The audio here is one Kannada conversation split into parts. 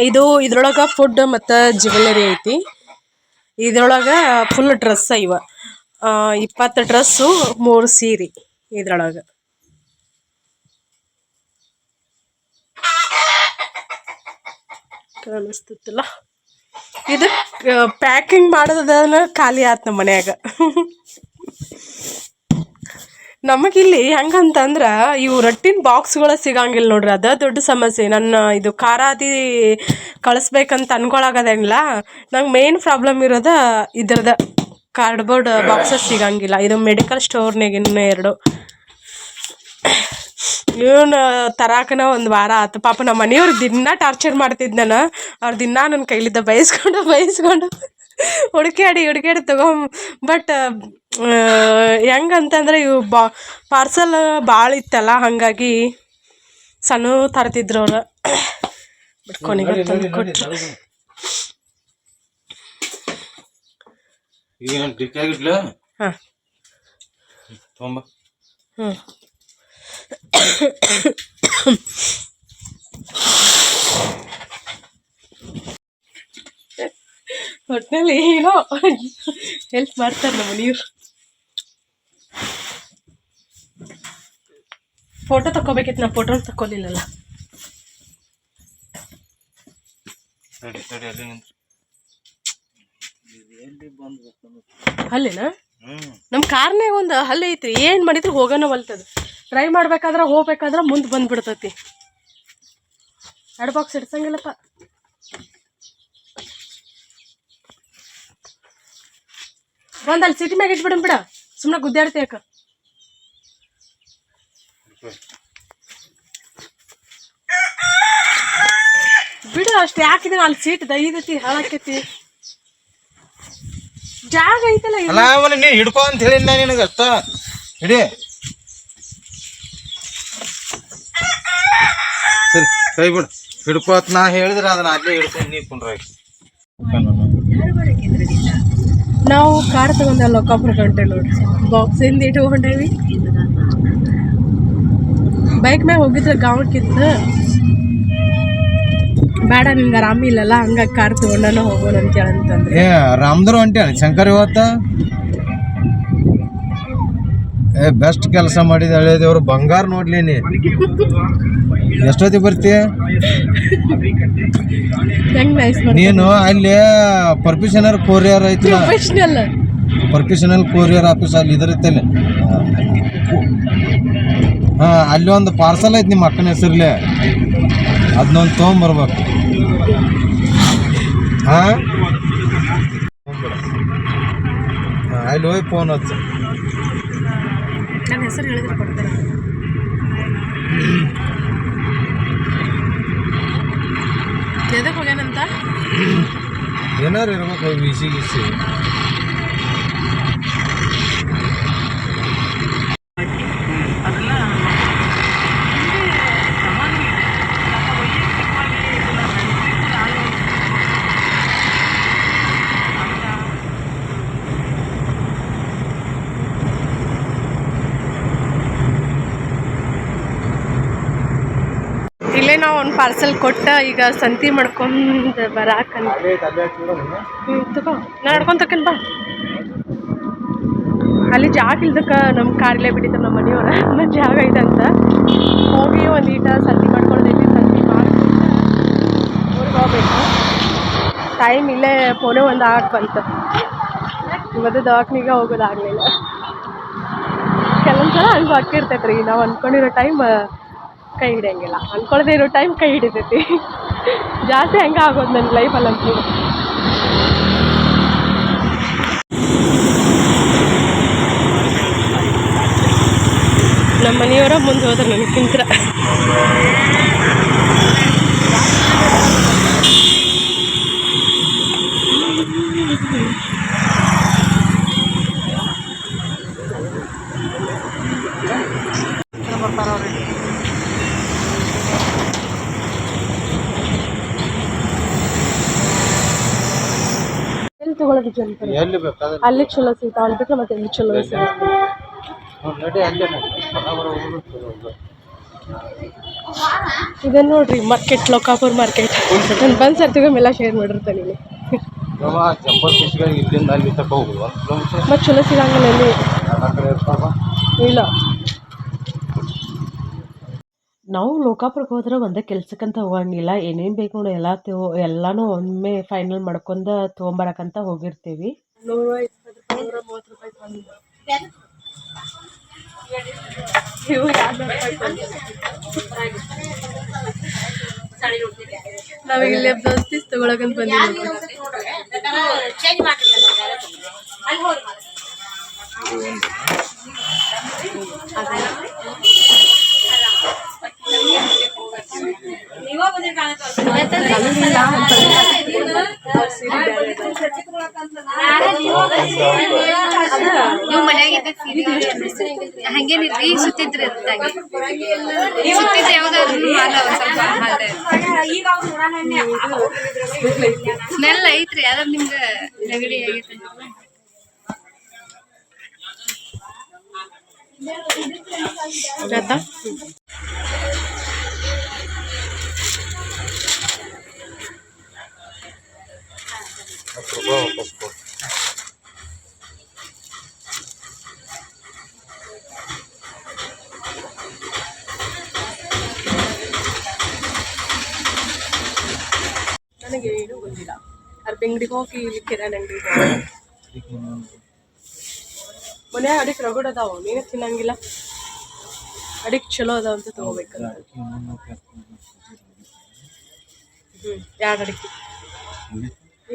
ಇದು ಇದ್ರೊಳಗೆ ಫುಡ್ ಮತ್ತು ಜ್ಯುವೆಲ್ಲರಿ ಐತಿ. ಇದ್ರೊಳಗೆ ಫುಲ್ ಡ್ರೆಸ್ ಇವ 20 ಡ್ರೆಸ್ಸು 3 ಸೀರೆ ಇದ್ರೊಳಗೆ. ಕಾಣಿಸ್ತಿತ್ತಲ್ಲ, ಇದು ಪ್ಯಾಕಿಂಗ್ ಮಾಡೋದನ್ನ ಖಾಲಿ ಆಯ್ತು ನಮ್ಮ ಮನ್ಯಾಗ. ನಮಗಿಲ್ಲಿ ಹೆಂಗಂತಂದ್ರೆ ಇವು ರೊಟ್ಟಿನ ಬಾಕ್ಸ್ಗಳು ಸಿಗಂಗಿಲ್ಲ ನೋಡ್ರಿ, ಅದ ದೊಡ್ಡ ಸಮಸ್ಯೆ. ನನ್ನ ಇದು ಖಾರಾದಿ ಕಳಿಸ್ಬೇಕಂತ ಅನ್ಕೊಳಗದೇನಿಲ್ಲ, ನಂಗೆ ಮೇನ್ ಪ್ರಾಬ್ಲಮ್ ಇರೋದ ಇದ್ರದ ಕಾರ್ಡ್ಬೋರ್ಡ್ ಬಾಕ್ಸಸ್ ಸಿಗಂಗಿಲ್ಲ. ಇದು ಮೆಡಿಕಲ್ ಸ್ಟೋರ್ನಾಗ ಇನ್ನೂ 2 ಇವನು ತರಾಕನ 1 ವಾರ ಆಯ್ತು. ಪಾಪ ನಮ್ಮ ಮನೆಯವ್ರು ದಿನ ಟಾರ್ಚರ್ ಮಾಡ್ತಿದ್ದು ನಾನು. ಅವ್ರು ದಿನ ನನ್ನ ಕೈಲಿದ್ದ ಬಯಸ್ಕೊಂಡು ಹುಡುಕಾಡಿ ಬಟ್ ಹೆಂಗಂತಂದ್ರೆ ಇವು ಪಾರ್ಸಲ್ ಭಾಳ ಇತ್ತಲ್ಲ, ಹಾಗಾಗಿ ಸಣ್ಣ ತರ್ತಿದ್ರು ಅವ್ರು. ಬಟ್ ಕೊನೆಗೆ ತಂದು ಕೊಟ್ಟರು. ಹಾಂ ಒಟ್ಟಿನಲ್ಲಿ ಏನೋ ಹೆಲ್ಪ್ ಮಾಡ್ತಾರೆ ನಮ್ಮ ಮನೆಯವ್ರು. ಫೋಟೋ ತಗೋಬೇಕಿತ್ತು, ನಾ ಫೋಟೋ ತಗೊಲಿಲ್ಲಲ್ಲ. ಅಲ್ಲೇನಾ ನಮ್ಮ ಕಾರ್ನಾಗ ಒಂದು ಹಲ್ಲು ಐತ್ರಿ, ಏನು ಮಾಡಿದ್ರು ಹೋಗೋಣ ಹೊಲ್ತದ. ಟ್ರೈ ಮಾಡ್ಬೇಕಾದ್ರೆ ಹೋಗ್ಬೇಕಾದ್ರೆ ಮುಂದೆ ಬಂದ್ಬಿಡ್ತೈತಿ. 2 ಬಾಕ್ಸ್ ಇಡ್ಸಂಗಿಲ್ಲಪ್ಪ. ಅಲ್ಲಿ ಸಿಟಿ ಮ್ಯಾಗ ಇಟ್ಬಿಡಮ್ ಬಿಡ, ಸುಮ್ಮನೆ ಗುದ್ದಾಡ್ತೇಕ. ಬಿಡು ಅಷ್ಟು ಯಾಕಿದೆ, ಅಲ್ಲಿ ಸೀಟ್ ದೈದತಿ ಹಾಳಾಕೈತಿ. ಜಾಗ ಐತಲ್ಲ, ನೀ ಹಿಡ್ಕೊ ಅಂತ ಹೇಳಿ ನಿನಗ ಅಷ್ಟ ಹಿಡಿ. ಸರಿ ಕೈ ಬಿಡು, ಹಿಡ್ಕೋತ್ ನಾ ಹೇಳಿದ್ರೆ ಅದನ್ನ ಅಲ್ಲೇ ಹಿಡ್ಕೊಂಡು ನೀ ಕುಂಡ್ರ. ನಾವು ಕಾರ್ ತಗೊಂಡಲ್ಲ ಕಾಪುರ ಗಂಟೆ ನೋಡ್ರಿ, ಬಾಕ್ಸ್ ಇಂದ ಇಟ್ಕೊಂಡೇವಿ. ಬೈಕ್ ಮ್ಯಾಗ ಹೋಗಿದ್ರೆ ಗಾವಕ್ಕಿತ್ತು, ಬೇಡ ನಿಂಗೆ ಆರಾಮ ಇಲ್ಲಲ್ಲ, ಹಂಗಾಗಿ ಕಾರ್ ತಗೊಂಡನ ಹೋಗೋಣ ಅಂತಂದ್ರೆ. ರಾಮದೂರ್ ಹೊಂಟೆ ಶಂಕರ್ ಇವತ್ತ ಬೆಸ್ಟ್ ಕೆಲಸ ಮಾಡಿದ. ಹಳೇದೇವ್ರು ಬಂಗಾರ ನೋಡ್ಲಿನಿ. ಎಷ್ಟೊತ್ತಿಗೆ ಬರ್ತೀಯ ನೀನು? ಅಲ್ಲಿ ಪ್ರೊಫೆಷನಲ್ ಕೊರಿಯರ್ ಐತಿಲ್ಲ, ಪ್ರೊಫೆಷನಲ್ ಕೊರಿಯರ್ ಆಫೀಸ್ ಅಲ್ಲಿ ಇದ್ರೈತಲ್ಲಿ. ಹಾಂ, ಅಲ್ಲಿ ಒಂದು ಪಾರ್ಸಲ್ ಐತಿ ನಿಮ್ಮ ಅಕ್ಕನ ಹೆಸರ್ಲೆ, ಅದನ್ನೊಂದು ತೊಗೊಂಬರ್ಬೇಕು. ಹಾಂ, ಅಲ್ಲಿ ಹೋಗಿ ಫೋನ್ ಹಚ್ಚ. ನನ್ನ ಹೆಸರು ಹೇಳಿದ್ರೆ ಕೊಡ್ತಾರೆ. ಎದಕ್ಕೆ ಹೋಗ್ಯಾನಂತ ಏನಾರು ಇರ್ಬೇಕು, ಬಿಸಿ ಗಿಸಿ. ಇಲ್ಲೇ ನಾವು ಒಂದು ಪಾರ್ಸಲ್ ಕೊಟ್ಟ ಈಗ ಸಂತಿ ಮಾಡ್ಕೊಂಡು ಬರಾಕಂತ. ತಗೋ, ನಾನು ನಡ್ಕೊಂಡು ತಕೊಂಡ್ ಬಾ. ಅಲ್ಲಿ ಜಾಗ ಇಲ್ದಕ್ಕೆ ನಮ್ಮ ಕಾರಿಲ್ಲೇ ಬಿಟ್ಟಿದ್ರು ನಮ್ಮ ಮನೆಯವ್ರ. ಮತ್ತು ಜಾಗ ಇದೆ ಅಂತ ಹೋಗಿ ಒಂದು ಈಟ ಸಂತಿ ಮಾಡ್ಕೊಳ್ದೈತಿ. ಸಂತಿ ಮಾಡ್ಕೊಂಡು ಊರಿಗೆ ಹೋಗ್ಬೇಕು. ಟೈಮ್ ಇಲ್ಲೇ ಫೋನೇ 1 ಆಗಕ್ಕೆ ಬಂತು. ಇವತ್ತು ದವಾಖಾನೆಗೆ ಹೋಗೋದಾಗಲಿಲ್ಲ. ಕೆಲವೊಂದು ಸಲ ಹಂಗೆ ಆಗ್ತಿರ್ತೈತೆ ರೀ, ನಾವು ಅಂದ್ಕೊಂಡಿರೋ ಟೈಮ್ ಕೈ ಹಿಡಿಯಂಗಿಲ್ಲ, ಅಂದ್ಕೊಳ್ಳದೆ ಇರೋ ಟೈಮ್ ಕೈ ಹಿಡಿತೈತಿ. ಜಾಸ್ತಿ ಹಂಗೆ ಆಗೋದು ನನ್ನ ಲೈಫಲ್ಲಿ ಅಂತೂ. ನಮ್ಮ ಮನೆಯವರ ಮುಂದೆ ಹೋದ್ರೆ ನನಗಿಂತ ಎಲ್ಲಿ ತಗೊಳ್ಳೋದು ಜನ ಅಲ್ಲಿ ಚಲೋ ಸಿಗ್ತಾವ, ಅಲ್ಲಿ ಬಿಟ್ಟರೆ ಮತ್ತೆ ಎಲ್ಲಿ ಚಲೋ ಸಿಗುತ್ತೆ. ನೋಡಿ ಅಲ್ಲೇ ಇದನ್ನು ನೋಡ್ರಿ ಮಾರ್ಕೆಟ್, ಲೋಕಾಪುರ್ ಮಾರ್ಕೆಟ್. ನಾನು ಬಂದು ಸರ್ತಿಗೊಮ್ಮೆಲ್ಲ ಶೇರ್ ಮಾಡಿರ್ತಾನೆ ಇಲ್ಲಿ. ಜಂಬರ್ ಫಿಶ್ಗಳಿಗೆ ಇಲ್ಲಿಂದ ಅಲ್ಲಿ ತಕ ಹೋಗುದು 1 ಕಿಲೋಮೀಟರ್. ಮತ್ತು ಚಲೋ ಸಿಗಂಗಿಲ್ಲ ಇಲ್ಲಿ. ಇಲ್ಲ, ನಾವು ಲೋಕಾಪುರಕ್ಕೆ ಹೋದ್ರೆ ಒಂದೇ ಕೆಲ್ಸಕ್ಕಂತ ಹೋಗಂಗಿಲ್ಲ. ಏನೇನು ಬೇಕು ನೋಡಿ ಎಲ್ಲಾನು ಒಮ್ಮೆ ಫೈನಲ್ ಮಾಡ್ಕೊಂಡು ತೊಗೊಂಬರಕ್ಕಂತ ಹೋಗಿರ್ತೀವಿ. 120 ರೂಪಾಯಿ, 130 ರೂಪಾಯಿ ನಾವೀಗ ಇಲ್ಲೇ ದೋಸ್ತಿ ತಗೊಳಕಂತ ಬಂದಿದ್ದೀವಿ. ನೀವು ಮನ್ಯಾಗಿದ್ದ ಹಂಗೇನಿಲ್ರಿ, ಸುತ್ತಿದ್ರಿ ಸುತ್ತಿದ್ರೆ ಯಾವ್ದಾದ್ರು ಸ್ಮೆಲ್ ಐತ್ರಿ, ಅದ್ರ ನಿಮ್ಗೆ ನೆಗಡಿ ಆಗೈತೆ. ನನಗೆ ಏನೂ ಗೊತ್ತಿಲ್ಲ. ಅಂಗಡಿಗೆ ಹೋಗಿ ಇಲ್ಲಿ ಕಿರಾಣಿ ಅಂಗಡಿಗೆ ಮನ್ಯಾಗ ಅಡಿಗೆ ರಗಡ್ ಅದಾವ, ನೀನು ತಿನ್ನಂಗಿಲ್ಲ. ಅಡಿಗೆ ಚಲೋ ಅದಾವ ಅಂತ ತಗೋಬೇಕಲ್ಲ. 2 ಅಡಿಕೆ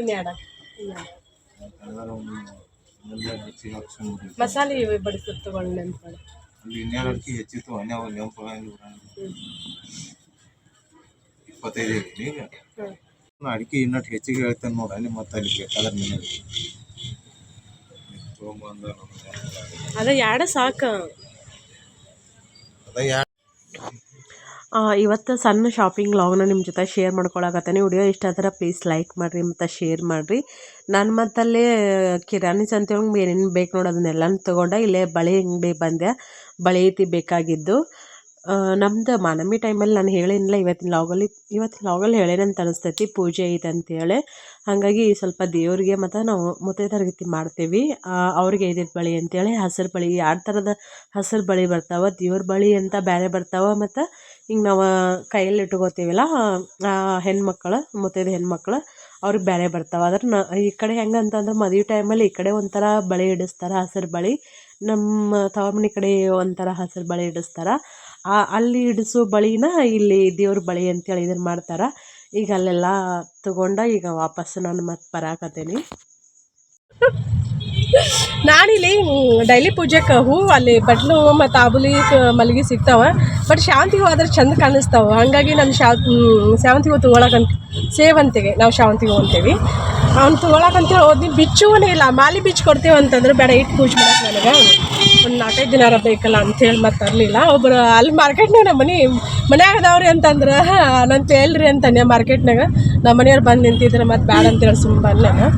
ಇನ್ನು 2 ಮಸಾಲೆ ಬಡಿಸೋದು ತಗೊಂಡು ನೆನ್ಪು ಮಾಡಿ. ಹೆಚ್ಚಿತ್ತು 25 ಈಗ ಅಡಿಕೆ ಇನ್ನಟ್ಟು ಹೆಚ್ಚಿಗೆ ಹೇಳ್ತೇನೆ ನೋಡಿ. ಅಲ್ಲಿ ಮತ್ತೆ ಅಲ್ಲಿ ಬೇಕಾದ್ರೆ ಮನೆಯಲ್ಲಿ ಅದ 2 ಸಾಕು. ಇವತ್ತು ಸಣ್ಣ ಶಾಪಿಂಗ್ ಲಾಗ್ನ ನಿಮ್ಮ ಜೊತೆ ಶೇರ್ ಮಾಡ್ಕೊಳಕತ್ತೀನಿ. ವಿಡಿಯೋ ಇಷ್ಟ ಆದ್ರೆ ಪ್ಲೀಸ್ ಲೈಕ್ ಮಾಡಿರಿ ಮತ್ತು ಶೇರ್ ಮಾಡಿರಿ. ನಾನು ಮತ್ತಲ್ಲೇ ಕಿರಾಣಿ ಸಂತೆಯೊಳಗೆ ಏನೇನು ಬೇಕು ನೋಡಿ ಅದನ್ನೆಲ್ಲನೂ ತೊಗೊಂಡೆ. ಇಲ್ಲೇ ಬಳೆ ಅಂಗಡಿ ಬಂದೆ, ಬಳೆ ಐತಿ ಬೇಕಾಗಿದ್ದು. ನಮ್ದು ಮಾನಮಿ ಟೈಮಲ್ಲಿ ನಾನು ಹೇಳಿನಿಲ್ಲ, ಇವತ್ತಿನ ಲಾಗಲ್ಲಿ ಹೇಳೇನಂತ ಅನಿಸ್ತೈತಿ. ಪೂಜೆ ಐತೆ ಅಂತೇಳಿ, ಹಾಗಾಗಿ ಸ್ವಲ್ಪ ದೇವ್ರಿಗೆ ಮತ್ತು ನಾವು ಮುತ್ತೈದೆಯರಿಗೆ ಮಾಡ್ತೀವಿ. ಅವ್ರಿಗೆ ಐದೈದು ಬಳೆ ಅಂತೇಳಿ ಹಸಿರು ಬಳೆ 2 ಥರದ ಹಸಿರು ಬಳೆ ಬರ್ತಾವೆ. ದೇವ್ರ ಬಳೆ ಅಂತ ಬೇರೆ ಬರ್ತಾವೆ, ಮತ್ತು ಹಿಂಗೆ ನಾವು ಕೈಯಲ್ಲಿ ಇಟ್ಕೋತೀವಲ್ಲ ಹೆಣ್ಮಕ್ಳು, ಮುತ್ತೈದೆ ಹೆಣ್ಮಕ್ಳು ಅವ್ರಿಗೆ ಬೇರೆ ಬರ್ತಾವೆ. ಆದ್ರೆ ಈ ಕಡೆ ಹೆಂಗೆ ಅಂತಂದ್ರೆ ಮದುವೆ ಟೈಮಲ್ಲಿ ಈ ಕಡೆ ಒಂಥರ ಬಳೆ ಇಡಿಸ್ತಾರೆ, ಹಸಿರು ಬಳೆ. ನಮ್ಮ ತವ್ರ ಮನೆ ಕಡೆ ಒಂಥರ ಹಸಿರು ಬಳೆ ಇಡಿಸ್ತಾರೆ. ಅಲ್ಲಿ ಇಡಿಸೋ ಬಳಿನ ಇಲ್ಲಿ ದೇವ್ರ ಬಳೆ ಅಂತೇಳಿ ಇದನ್ನು ಮಾಡ್ತಾರೆ. ಈಗ ಅಲ್ಲೆಲ್ಲ ತಗೊಂಡ ಈಗ ವಾಪಸ್ ನಾನು ಮತ್ತೆ ಬರಾಕತ್ತೀನಿ. ನಾನಿಲ್ಲಿ ಡೈಲಿ ಪೂಜೆಗೆ ಹೂವು ಅಲ್ಲಿ ಬಟ್ಲು ಮತ್ತು ಆಬುಲಿ ಮಲ್ಲಿಗೆ ಸಿಗ್ತಾವೆ. ಬಟ್ ಶಾವಂತಿಗೆ ಹೋದ್ರೆ ಚಂದ ಕಾಣಿಸ್ತಾವೆ. ಹಾಗಾಗಿ ನಾನು ಸೇವಂತಿಗೆ ತೊಗೊಳಕಂತ, ಸೇವಂತಿಗೆ ನಾವು ಶಾವಂತಿಗೆ ಹೋಗ್ತೀವಿ. ಅವ್ನು ತೊಗೊಳಕಂತೇಳಿ ಹೋದ್ನಿ. ಬಿಚ್ಚುವನೇ ಇಲ್ಲ, ಮಾಲಿ ಬಿಚ್ಚು ಕೊಡ್ತೇವೆ ಅಂತಂದ್ರೆ ಬೇಡ, ಇಟ್ಟು ಪೂಜೆ ಮಾಡಕ್ಕೆ ನನಗೆ ಒಂದು 4-5 ದಿನ ಬೇಕಲ್ಲ ಅಂಥೇಳಿ ಮತ್ತೆ ತರಲಿಲ್ಲ. ಒಬ್ಬರು ಅಲ್ಲಿ ಮಾರ್ಕೆಟ್ನಾಗ ನಮ್ಮ ಮನ್ಯಾಗ ಅದಾವ್ರಿ ಅಂತಂದ್ರೆ ನಾನು ತೇಲ್ರಿ ಅಂತಾನೆ ಮಾರ್ಕೆಟ್ನಾಗ. ನಮ್ಮ ಮನೆಯವ್ರು ಬಂದು ನಿಂತಿದ್ರೆ ಮತ್ತೆ ಬೇಡ ಅಂತೇಳಿ ಸುಮ್ಮನೆ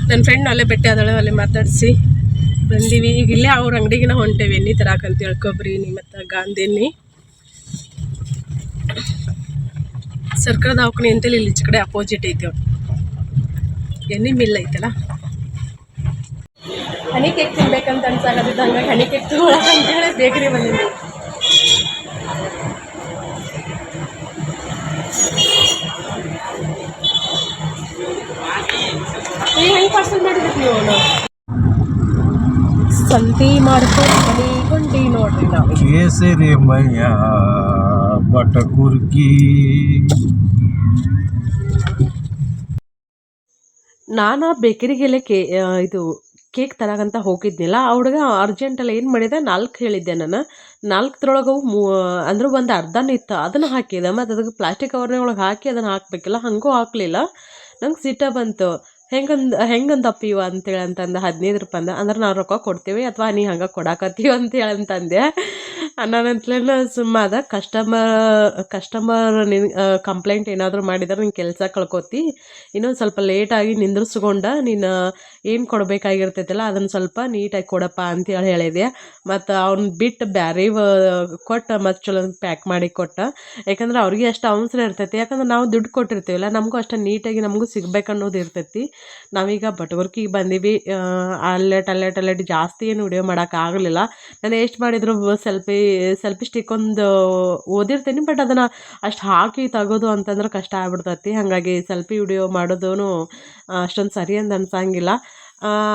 ನನ್ನ ಫ್ರೆಂಡ್ ಅಲ್ಲೇ ಭೇಟಿ ಆದಳು, ಅಲ್ಲೇ ಮಾತಾಡಿಸಿ ಬಂದೀವಿ. ಈಗ ಇಲ್ಲೇ ಅವ್ರ ಅಂಗಡಿಗೆ ಹೊಂಟೇವಿ ಎಣ್ಣೆ ತರಾಕಂತೇಳಿ, ಕೊಬ್ಬರಿ ಎಣ್ಣೆ ಮತ್ತು ಗಾಂಧಿ ಎಣ್ಣೆ. ಸರ್ಕಾರ ದವಾಖಾನೆ ಅಂತೇಳಿ ಇಲ್ಲಿ ಈಚೆ ಕಡೆ ಅಪೋಸಿಟ್ ಐತಿ ಎಣ್ಣೆ ಮಿಲ್ ಐತಲ್ಲ. ಹನಿ ಕೇಕ್ ತಿನ್ಬೇಕಂತ ಅನ್ಸಾಗತ್ತಿದ್ದು, ಹಂಗಾಗಿ ಹನಿ ಕೇಕ್ ತಗೊಳಕಂತೇಳಿ ಬೇಕರಿ ಬಂದಿದ್ವಿ. ಈಗ ಹೆಂಗೆ ಪಾರ್ಸಲ್ ಮಾಡಿದ್ರಿ ನೀವು? ಸಂತಿ ಮಾಡ್ಕೊಂಡು ಮನೆಗೊಂಡಿ ನೋಡ್ರಿ ನಾವು. ಕೇಸರಿ ಮಯ್ಯ ಬಟಕುರ್ಕಿ. ನಾನು ಬೇಕರಿಗೆಲ್ಲ ಇದು ಕೇಕ್ ತರಕಂತ ಹೋಗಿದ್ನಿಲ್ಲ. ಆ ಹುಡುಗ ಅರ್ಜೆಂಟಲ್ಲಿ ಏನು ಮಾಡಿದೆ, 4 ಹೇಳಿದ್ದೆ ನಾನು. 4 ಅಂದ್ರೆ ಒಂದು ಅರ್ಧನೂ ಇತ್ತು, ಅದನ್ನು ಹಾಕಿದೆ. ಮತ್ತು ಅದಕ್ಕೆ ಪ್ಲಾಸ್ಟಿಕ್ ಕವರ್ನ ಒಳಗೆ ಹಾಕಿ ಅದನ್ನು ಹಾಕಬೇಕಿಲ್ಲ, ಹಾಗೂ ಹಾಕಲಿಲ್ಲ. ನಂಗೆ ಸಿಟ್ಟ ಬಂತು. ಹೆಂಗಂದಪ್ಪ ಇವ ಅಂತೇಳಿ ಅಂತಂದು 15 ರೂಪಾಯಿ ಅಂದ. ಅಂದ್ರೆ ನಾವು ರೊಕ್ಕ ಕೊಡ್ತೀವಿ ಅಥವಾ ನೀ ಹಂಗೆ ಕೊಡಾಕತ್ತೀವಿ ಅಂತೇಳಿ ಅಂತಂದೆ. ನಾನಂತಲೇನ ಸುಮ್ಮ ಅದ ಕಸ್ಟಮರ್ ನಿನ್ ಕಂಪ್ಲೇಂಟ್ ಏನಾದರೂ ಮಾಡಿದ್ರೆ ನಿನ್ನ ಕೆಲಸ ಕಳ್ಕೊತಿ, ಇನ್ನೊಂದು ಸ್ವಲ್ಪ ಲೇಟಾಗಿ ನಿಂದ್ರಿಸ್ಕೊಂಡ ನೀನು ಏನು ಕೊಡಬೇಕಾಗಿರ್ತೈತಲ್ಲ ಅದನ್ನು ಸ್ವಲ್ಪ ನೀಟಾಗಿ ಕೊಡಪ್ಪ ಅಂತೇಳಿ ಹೇಳಿದೆ. ಮತ್ತು ಅವ್ನು ಬಿಟ್ಟು ಬ್ಯಾರೆ ಕೊಟ್ಟು ಮತ್ತು ಚಲೋ ಪ್ಯಾಕ್ ಮಾಡಿ ಕೊಟ್ಟ. ಯಾಕಂದ್ರೆ ಅವ್ರಿಗೆ ಅಷ್ಟು ಅವಸರ ಇರ್ತೈತಿ, ಯಾಕಂದ್ರೆ ನಾವು ದುಡ್ಡು ಕೊಟ್ಟಿರ್ತೀವಲ್ಲ, ನಮಗೂ ಅಷ್ಟು ನೀಟಾಗಿ ನಮಗೂ ಸಿಗ್ಬೇಕನ್ನೋದು ಇರ್ತೈತಿ. ನಾವೀಗ ಬಟವರ್ಕಿಗೆ ಬಂದೀವಿ, ಅಲ್ಲೇಟ್ ಜಾಸ್ತಿ ಏನು ವಿಡಿಯೋ ಮಾಡೋಕ್ಕಾಗಲಿಲ್ಲ. ನಾನು ಎಷ್ಟು ಮಾಡಿದ್ರು ಸೆಲ್ಫಿ ಸ್ಟಿಕ್ ಒಂದು ಓದಿರ್ತೀನಿ, ಬಟ್ ಅದನ್ನು ಅಷ್ಟು ಹಾಕಿ ತೆಗೋದು ಅಂತಂದ್ರೆ ಕಷ್ಟ ಆಗ್ಬಿಡ್ತೈತಿ. ಹಾಗಾಗಿ ಸೆಲ್ಫಿ ವಿಡಿಯೋ ಮಾಡೋದೂ ಅಷ್ಟೊಂದು ಸರಿ ಅಂತ ಅನ್ಸಂಗಿಲ್ಲ.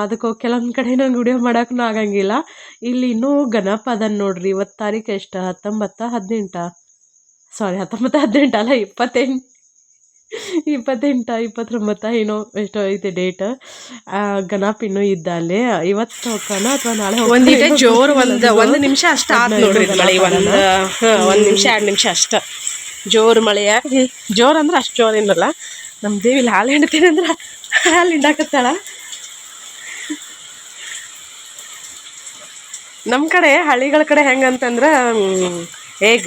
ಅದಕ್ಕೆ ಕೆಲವೊಂದು ಕಡೆ ನಂಗೆ ವಿಡಿಯೋ ಮಾಡೋಕ್ಕೂ ಆಗಂಗಿಲ್ಲ. ಇಲ್ಲಿ ಇನ್ನೂ ಗಣಪ ಅದನ್ನು ನೋಡ್ರಿ. ಇವತ್ತು ತಾರೀಕು ಎಷ್ಟು? 19 18 ಸಾರಿ 19 18 ಅಲ್ಲ 28 29 ಏನೋ ಎಷ್ಟೋ ಐತೆ ಡೇಟ್. ಗಣಪ ಇನ್ನೂ ಇದ್ದ ಅಲ್ಲಿ. ಇವತ್ತು ಹೋಗೋಣ ಅಥವಾ ನಾಳೆ ಒಂದಿಟ ಜೋರು ಒಂದು ನಿಮಿಷ ಅಷ್ಟ ಆತ್ ನೋಡ್ರಿ ಮಳೆ. ಒಂದು ನಿಮಿಷ 2 ನಿಮಿಷ ಅಷ್ಟ ಜೋರು ಮಳೆಯ. ಜೋರು ಅಂದ್ರೆ ಅಷ್ಟು ಜೋರು ಏನಲ್ಲ. ನಮ್ಮ ದೇವಿಲಿ ಹಾಲು ಹಿಂಡ್ತೀನಿ ಅಂದ್ರೆ ಹಾಲು ಹಿಂಡಾಕತ್ತಾಳ. ನಮ್ಮ ಕಡೆ ಹಳ್ಳಿಗಳ ಕಡೆ ಹೆಂಗಂತಂದ್ರೆ ಹೇಗ್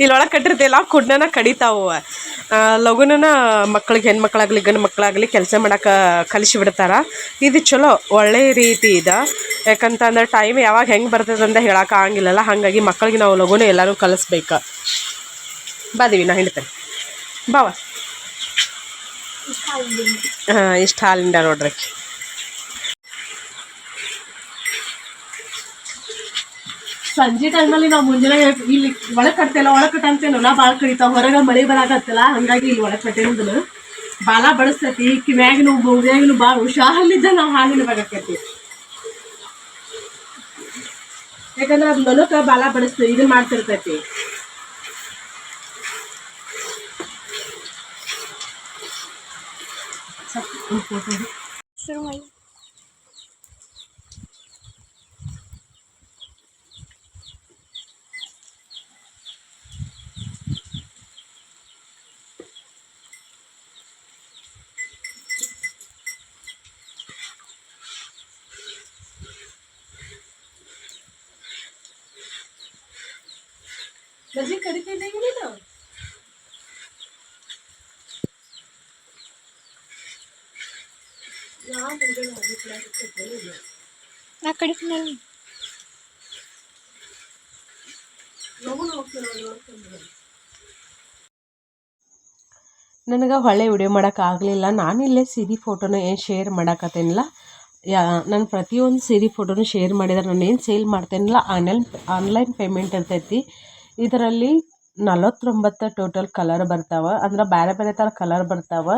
ಇಲ್ಲೊಳಗೆ ಕಟ್ಟಿರ್ತಿಲ್ಲ, ಕುಡ್ನನ ಕಡಿತಾವು. ಲಗುನ ಮಕ್ಳಿಗೆ, ಹೆಣ್ಮಕ್ಳಾಗಲಿ ಗಂಡು ಮಕ್ಕಳಾಗಲಿ ಕೆಲಸ ಮಾಡೋಕೆ ಕಲಿಸಿಬಿಡ್ತಾರೆ. ಇದು ಚಲೋ, ಒಳ್ಳೆ ರೀತಿ ಇದೆ. ಯಾಕಂತಂದ್ರೆ ಟೈಮ್ ಯಾವಾಗ ಹೆಂಗೆ ಬರ್ತದೆ ಅಂತ ಹೇಳೋಕೆ ಆಗಂಗಿಲ್ಲಲ್ಲ. ಹಾಗಾಗಿ ಮಕ್ಕಳಿಗೆ ನಾವು ಲಗುನ ಎಲ್ಲರೂ ಕಲಿಸ್ಬೇಕು. ಬಾದೀವಿ ನಾ ಹಿಂಡ್ತೇನೆ ಬಾವ. ಇಷ್ಟು ಹಾಲಿಂದ ನೋಡ್ರಿ. ಸಂಜೆ ಟೈಮಲ್ಲಿ ನಾವು ಮುಂಜಾನೆ ಇಲ್ಲಿ ಒಳಗೆ ಕಟ್ತೇಲ್ಲ, ಒಳಗೆ ಕಟ್ಟಂತೇನೋ ಭಾಳ ಕಡಿತಾವ. ಹೊರಗೆ ಮಳೆ ಬರಾಕತ್ತಲ್ಲ, ಹಂಗಾಗಿ ಇಲ್ಲಿ ಒಳಗೆ ಕಟ್ಟೇನಂದ್ರೆ ಬಾಲ ಬಡಿಸ್ತೈತಿ. ಕಿವ್ಯಾಗಿನೂ ಬೌದ್ಯಾಗಿನೂ ಭಾಳ ಹುಷಾರಲ್ಲಿದ್ದ ನಾವು ಹಾಲಿನ ಬೇಕಾಕೈತಿ. ಯಾಕಂದ್ರೆ ಅದು ನೊಲಕ್ಕೆ ಬಾಲ ಬಡಿಸ್ತೇವೆ, ಇದನ್ನ ಮಾಡ್ತಿರ್ತೈತಿ. ಬಜ್ಜಿ ಕಡಿತೈತೆ ನೀನು? ನಾ ಕಡಿತೀನಿ. ನನಗೆ ಹೊಳ್ಳೆ ವಿಡಿಯೋ ಮಾಡೋಕ್ಕಾಗಲಿಲ್ಲ. ನಾನಿಲ್ಲೇ ಸೀರೆ ಫೋಟೋನ ಏನು ಶೇರ್ ಮಾಡೋಕತ್ತೇನಿಲ್ಲ. ನಾನು ಪ್ರತಿಯೊಂದು ಸೀರೆ ಫೋಟೋನು ಶೇರ್ ಮಾಡಿದ್ರೆ ನಾನೇನು ಸೇಲ್ ಮಾಡ್ತೇನಿಲ್ಲ, ಆನ್ಲೈನ್ ಪೇಮೆಂಟ್ ಇರ್ತೈತಿ. ಇದರಲ್ಲಿ 49 ಟೋಟಲ್ ಕಲರ್ ಬರ್ತಾವೆ. ಅಂದ್ರೆ ಬೇರೆ ಬೇರೆ ಥರ ಕಲರ್ ಬರ್ತಾವೆ.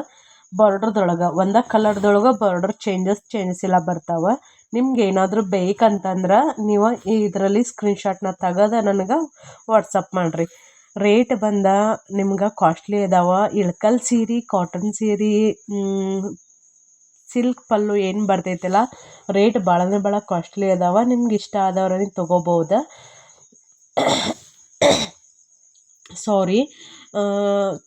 ಬಾರ್ಡ್ರದೊಳಗೆ ಒಂದೇ ಕಲರ್ದೊಳಗೆ ಬಾರ್ಡರ್ ಚೇಂಜಸ್ ಎಲ್ಲ ಬರ್ತಾವೆ. ನಿಮ್ಗೆ ಏನಾದರೂ ಬೇಕಂತಂದ್ರೆ ನೀವು ಇದರಲ್ಲಿ ಸ್ಕ್ರೀನ್ಶಾಟ್ನ ತೆಗೆದು ನನಗೆ ವಾಟ್ಸಪ್ ಮಾಡಿರಿ. ರೇಟ್ ಬಂದ ನಿಮ್ಗೆ ಕಾಸ್ಟ್ಲಿ ಅದಾವ. ಇಳ್ಕಲ್ ಸೀರೆ, ಕಾಟನ್ ಸೀರೆ, ಸಿಲ್ಕ್ ಪಲ್ಲು ಏನು ಬರ್ತೈತಲ್ಲ, ರೇಟ್ ಭಾಳ ಕಾಸ್ಟ್ಲಿ ಅದಾವ. ನಿಮ್ಗೆ ಇಷ್ಟ ಆದವ್ರಿಗೆ ತೊಗೋಬೋದು. ಸಾರಿ,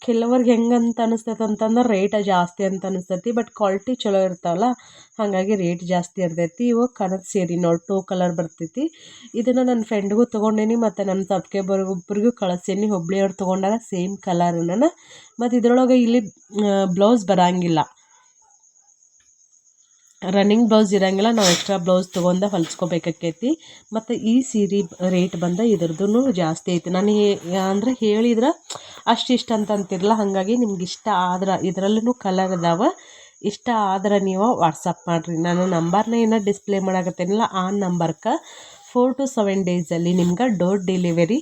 ಕೆಲವ್ರಿಗೆ ಹೆಂಗಂತ ಅನಿಸ್ತೈತೆ ಅಂತಂದ್ರೆ ರೇಟ ಜಾಸ್ತಿ ಅಂತ ಅನಿಸ್ತೈತಿ, ಬಟ್ ಕ್ವಾಲಿಟಿ ಚಲೋ ಇರ್ತಾವಲ್ಲ, ಹಾಗಾಗಿ ರೇಟ್ ಜಾಸ್ತಿ ಇರ್ತೈತಿ. ಇವಾಗ ಕನಕ ಸೀರೆ ನೋಡಿ 2 ಕಲರ್ ಬರ್ತೈತಿ. ಇದನ್ನು ನನ್ನ ಫ್ರೆಂಡ್ಗೂ ತೊಗೊಂಡೇನಿ ಮತ್ತು ನನ್ನ ಸಬ್ಸ್ಕ್ರೈಬರ್ಗೊಬ್ಬರಿಗೂ ಕಳಿಸೀನಿ. ಹುಬ್ಳಿಯವ್ರು ತೊಗೊಂಡಾಗ ಸೇಮ್ ಕಲರನ್ನ. ಮತ್ತು ಇದರೊಳಗೆ ಇಲ್ಲಿ ಬ್ಲೌಸ್ ಬರೋಂಗಿಲ್ಲ, ರನ್ನಿಂಗ್ ಬ್ಲೌಸ್ ಇರೋಂಗಿಲ್ಲ. ನಾವು ಎಕ್ಸ್ಟ್ರಾ ಬ್ಲೌಸ್ ತೊಗೊಂಡು ಹೊಲಿಸ್ಕೋಬೇಕಾಕೈತಿ. ಮತ್ತು ಈ ಸೀರೆ ರೇಟ್ ಬಂದ ಇದ್ರದ್ದು ಜಾಸ್ತಿ ಐತಿ. ನಾನು ಅಂದರೆ ಹೇಳಿದ್ರೆ ಅಷ್ಟಿಷ್ಟ ಅಂತ ಅಂತಿರಲ್ಲ, ಹಾಗಾಗಿ ನಿಮ್ಗೆ ಇಷ್ಟ ಆದ್ರೆ ಇದರಲ್ಲೂ ಕಲರ್ ಅದಾವ. ಇಷ್ಟ ಆದ್ರೆ ನೀವು ವಾಟ್ಸಪ್ ಮಾಡಿರಿ. ನಾನು ನಂಬರ್ನ ಏನೋ ಡಿಸ್ಪ್ಲೇ ಮಾಡಾಕತ್ತೇನಿಲ್ಲ, ಆ ನಂಬರ್ಗೆ 4 to 7 ಡೇಸಲ್ಲಿ ನಿಮ್ಗೆ ಡೋರ್ ಡೆಲಿವರಿ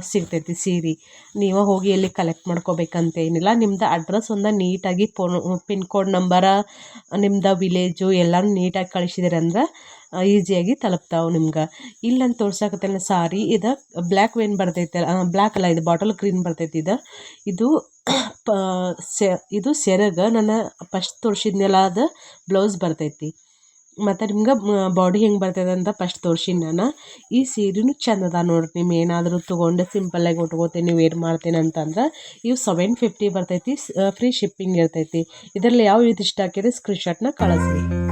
ಸಿಗ್ತೈತಿ ಸೀರೆ. ನೀವು ಹೋಗಿ ಎಲ್ಲಿ ಕಲೆಕ್ಟ್ ಮಾಡ್ಕೋಬೇಕಂತ ಏನಿಲ್ಲ. ನಿಮ್ದು ಅಡ್ರೆಸ್ ಒಂದು ನೀಟಾಗಿ ಪಿನ್ ಕೋಡ್ ನಂಬರ, ನಿಮ್ದು ವಿಲೇಜು ಎಲ್ಲನೂ ನೀಟಾಗಿ ಕಳಿಸಿದಿರಿ ಅಂದ್ರೆ ಈಸಿಯಾಗಿ ತಲುಪ್ತಾವೆ ನಿಮ್ಗೆ. ಇಲ್ಲಂತ ತೋರ್ಸಾಕತ್ತೇನೆ ಸಾರಿ. ಇದು ಬ್ಲ್ಯಾಕ್ ವೇನ್ ಬರ್ತೈತೆ, ಬ್ಲ್ಯಾಕ್ ಅಲ್ಲ, ಇದು ಬಾಟಲ್ ಗ್ರೀನ್ ಬರ್ತೈತಿ. ಇದು ಸೆರಗ ನಾನು ಫಸ್ಟ್ ತೋರಿಸಿದ್ನೆಲ್ಲ ಅದು ಬ್ಲೌಸ್ ಬರ್ತೈತಿ. ಮತ್ತು ನಿಮ್ಗೆ ಬಾಡಿ ಹೆಂಗೆ ಬರ್ತದೆ ಅಂತ ಫಸ್ಟ್ ತೋರ್ಸೀನಿ ನಾನು. ಈ ಸೀರೆನೂ ಚಂದ ಅದ ನೋಡ್ರಿ. ನೀವು ಏನಾದರೂ ತೊಗೊಂಡು ಸಿಂಪಲ್ಲಾಗಿ ಉಟ್ಕೋತೀನಿ ವೇರ್ ಮಾಡ್ತೀನಿ ಅಂತಂದ್ರೆ ಇವು 750 ಬರ್ತೈತಿ. ಫ್ರೀ ಶಿಪ್ಪಿಂಗ್ ಇರ್ತೈತಿ. ಇದರಲ್ಲಿ ಯಾವ ಇದು ಇಷ್ಟ ಹಾಕಿದ್ರೆ ಸ್ಕ್ರೀನ್ಶಾಟ್ನ ಕಳಿಸ್ರಿ.